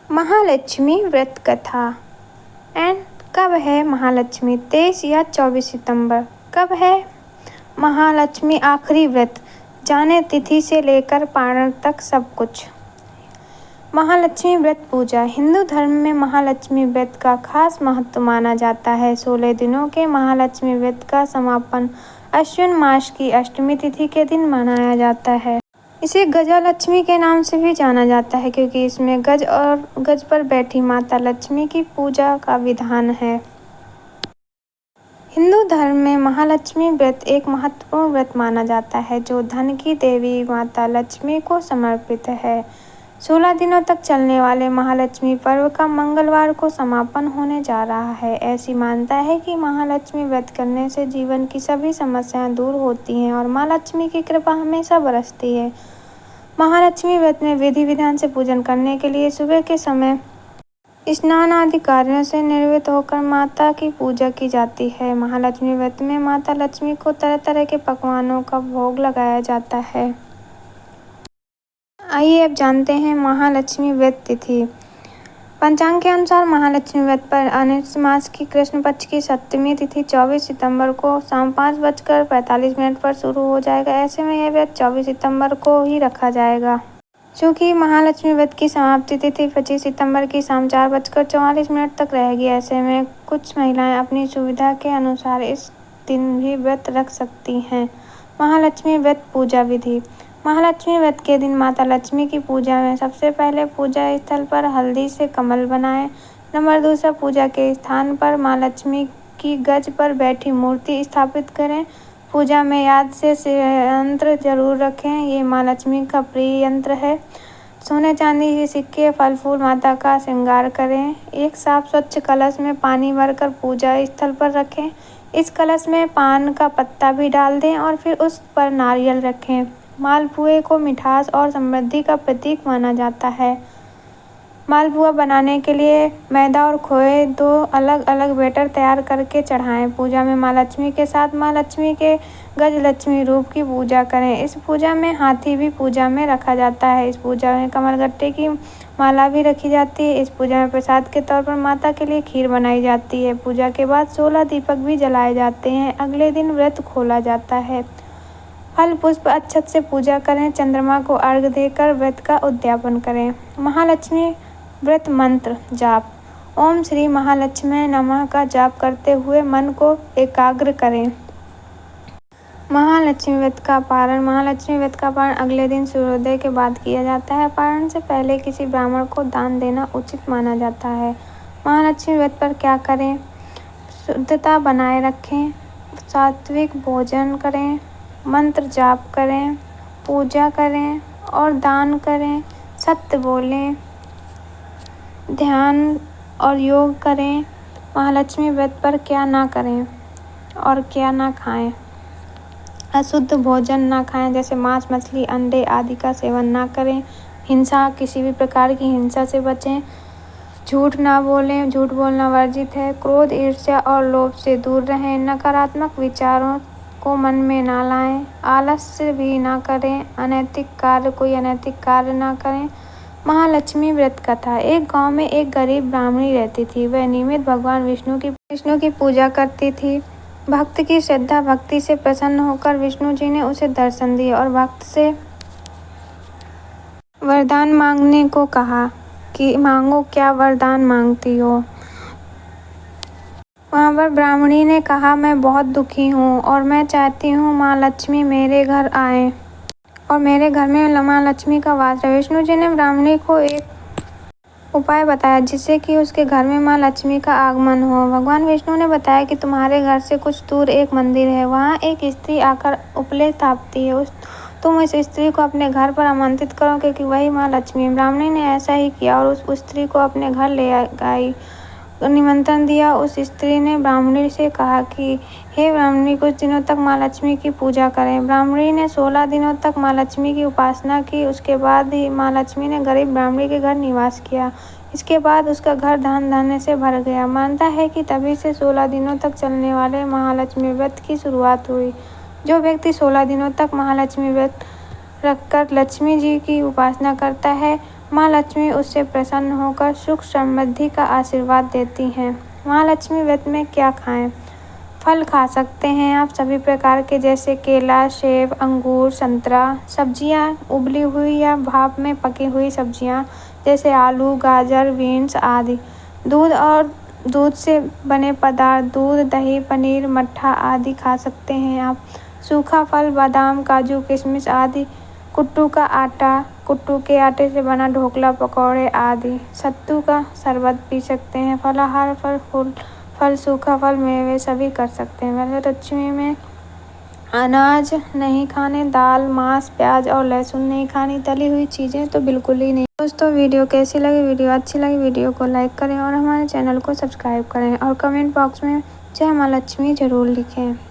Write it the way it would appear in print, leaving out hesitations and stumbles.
महालक्ष्मी व्रत कथा। एंड कब है महालक्ष्मी? 23 या 24 सितंबर। कब है महालक्ष्मी आखिरी व्रत? जाने तिथि से लेकर पारण तक सब कुछ। महालक्ष्मी व्रत पूजा। हिंदू धर्म में महालक्ष्मी व्रत का खास महत्व माना जाता है। 16 दिनों के महालक्ष्मी व्रत का समापन अश्विन मास की अष्टमी तिथि के दिन मनाया जाता है। इसे गजालक्ष्मी के नाम से भी जाना जाता है क्योंकि इसमें गज पर बैठी माता लक्ष्मी की पूजा का विधान है। हिंदू धर्म में महालक्ष्मी व्रत एक महत्वपूर्ण व्रत माना जाता है जो धन की देवी माता लक्ष्मी को समर्पित है। 16 दिनों तक चलने वाले महालक्ष्मी पर्व का मंगलवार को समापन होने जा रहा है। ऐसी मान्यता है कि महालक्ष्मी व्रत करने से जीवन की सभी समस्याएं दूर होती हैं और माँ लक्ष्मी की कृपा हमेशा बरसती है। महालक्ष्मी व्रत में विधि विधान से पूजन करने के लिए सुबह के समय स्नान आदि कार्यों से निवृत्त होकर माता की पूजा की जाती है। महालक्ष्मी व्रत में माता लक्ष्मी को तरह तरह के पकवानों का भोग लगाया जाता है। आइए अब जानते हैं महालक्ष्मी व्रत तिथि। पंचांग के अनुसार महालक्ष्मी व्रत पर अनिश मास की कृष्ण पक्ष की सप्तमी तिथि 24 सितंबर को शाम 5:45 पर शुरू हो जाएगा। ऐसे में यह व्रत 24 सितंबर को ही रखा जाएगा। चूँकि महालक्ष्मी व्रत की समाप्ति तिथि 25 सितंबर की शाम 4:44 तक रहेगी, ऐसे में कुछ महिलाएं अपनी सुविधा के अनुसार इस दिन भी व्रत रख सकती हैं। महालक्ष्मी व्रत पूजा विधि। महालक्ष्मी व्रत के दिन माता लक्ष्मी की पूजा में सबसे पहले पूजा स्थल पर हल्दी से कमल बनाएं। नंबर 2, पूजा के स्थान पर माँ लक्ष्मी की गज पर बैठी मूर्ति स्थापित करें। पूजा में याद से यंत्र जरूर रखें, ये माँ लक्ष्मी का प्रिय यंत्र है। सोने चांदी के सिक्के फल फूल माता का श्रृंगार करें। एक साफ स्वच्छ कलश में पानी भरकर पूजा स्थल पर रखें। इस कलश में पान का पत्ता भी डाल दें और फिर उस पर नारियल रखें। मालपुए को मिठास और समृद्धि का प्रतीक माना जाता है। मालपुआ बनाने के लिए मैदा और खोए 2 अलग अलग बैटर तैयार करके चढ़ाएं। पूजा में माँ लक्ष्मी के साथ माँ लक्ष्मी के गज लक्ष्मी रूप की पूजा करें। इस पूजा में हाथी भी पूजा में रखा जाता है। इस पूजा में कमलगट्टे की माला भी रखी जाती है। इस पूजा में प्रसाद के तौर पर माता के लिए खीर बनाई जाती है। पूजा के बाद 16 दीपक भी जलाए जाते हैं। अगले दिन व्रत खोला जाता है। फल पुष्प अक्षत से पूजा करें। चंद्रमा को अर्घ्य देकर व्रत का उद्यापन करें। महालक्ष्मी व्रत मंत्र जाप। ओम श्री महालक्ष्मी नमः का जाप करते हुए मन को एकाग्र करें। महालक्ष्मी व्रत का पारण। महालक्ष्मी व्रत का पारण अगले दिन सूर्योदय के बाद किया जाता है। पारण से पहले किसी ब्राह्मण को दान देना उचित माना जाता है। महालक्ष्मी व्रत पर क्या करें? शुद्धता बनाए रखें, सात्विक भोजन करें, मंत्र जाप करें, पूजा करें और दान करें, सत्य बोलें, ध्यान और योग करें। महालक्ष्मी व्रत पर क्या ना करें और क्या ना खाएं? अशुद्ध भोजन ना खाएं, जैसे मांस मछली अंडे आदि का सेवन ना करें। हिंसा, किसी भी प्रकार की हिंसा से बचें। झूठ ना बोलें, झूठ बोलना वर्जित है। क्रोध, ईर्ष्या और लोभ से दूर रहें। नकारात्मक विचारों को मन में ना लाएं। आलस्य भी ना करें। कोई अनैतिक कार्य ना करें। महालक्ष्मी व्रत कथा। एक गांव में एक गरीब ब्राह्मणी रहती थी। वह नियमित भगवान विष्णु की पूजा करती थी। भक्त की श्रद्धा भक्ति से प्रसन्न होकर विष्णु जी ने उसे दर्शन दिए और भक्त से वरदान मांगने को कहा कि मांगो, क्या वरदान मांगती हो? वहाँ पर ब्राह्मणी ने कहा, मैं बहुत दुखी हूँ और मैं चाहती हूँ माँ लक्ष्मी मेरे घर आए और मेरे घर में माँ लक्ष्मी का वास रहे। विष्णु जी ने ब्राह्मणी को एक उपाय बताया जिससे कि उसके घर में माँ लक्ष्मी का आगमन हो। भगवान विष्णु ने बताया कि तुम्हारे घर से कुछ दूर एक मंदिर है, वहाँ एक स्त्री आकर उपले तापती है। तुम इस स्त्री को अपने घर पर आमंत्रित करो क्योंकि वही माँ लक्ष्मी है। ब्राह्मणी ने ऐसा ही किया और उस स्त्री को अपने घर ले आई, निमंत्रण दिया। उस स्त्री ने ब्राह्मणी से कहा कि हे ब्राह्मणी, कुछ दिनों तक माँ लक्ष्मी की पूजा करें। ब्राह्मणी ने 16 दिनों तक माँ लक्ष्मी की उपासना की। उसके बाद ही माँ लक्ष्मी ने गरीब ब्राह्मणी के घर निवास किया। इसके बाद उसका घर धन धान्य से भर गया। मानता है कि तभी से 16 दिनों तक चलने वाले महालक्ष्मी व्रत की शुरुआत हुई। जो व्यक्ति 16 दिनों तक महालक्ष्मी व्रत रखकर लक्ष्मी जी की उपासना करता है माँ लक्ष्मी उससे प्रसन्न होकर सुख समृद्धि का आशीर्वाद देती हैं। महालक्ष्मी व्रत में क्या खाएं? फल खा सकते हैं आप सभी प्रकार के, जैसे केला, सेब, अंगूर, संतरा। सब्जियां उबली हुई या भाप में पकी हुई सब्जियां जैसे आलू, गाजर, बीन्स आदि। दूध और दूध से बने पदार्थ, दूध, दही, पनीर, मट्ठा आदि खा सकते हैं आप। सूखा फल, बादाम, काजू, किशमिश आदि। कुट्टू का आटा, कुट्टू के आटे से बना ढोकला, पकौड़े आदि। सत्तू का शरबत पी सकते हैं। फलाहार फल, सूखा फल, मेवे सभी कर सकते हैं। वरलक्ष्मी में अनाज नहीं खाने, दाल, मांस, प्याज और लहसुन नहीं खानी, तली हुई चीज़ें तो बिल्कुल ही नहीं। दोस्तों वीडियो कैसी लगी? वीडियो अच्छी लगी वीडियो को लाइक करें और हमारे चैनल को सब्सक्राइब करें और कमेंट बॉक्स में जय माँ लक्ष्मी ज़रूर लिखें।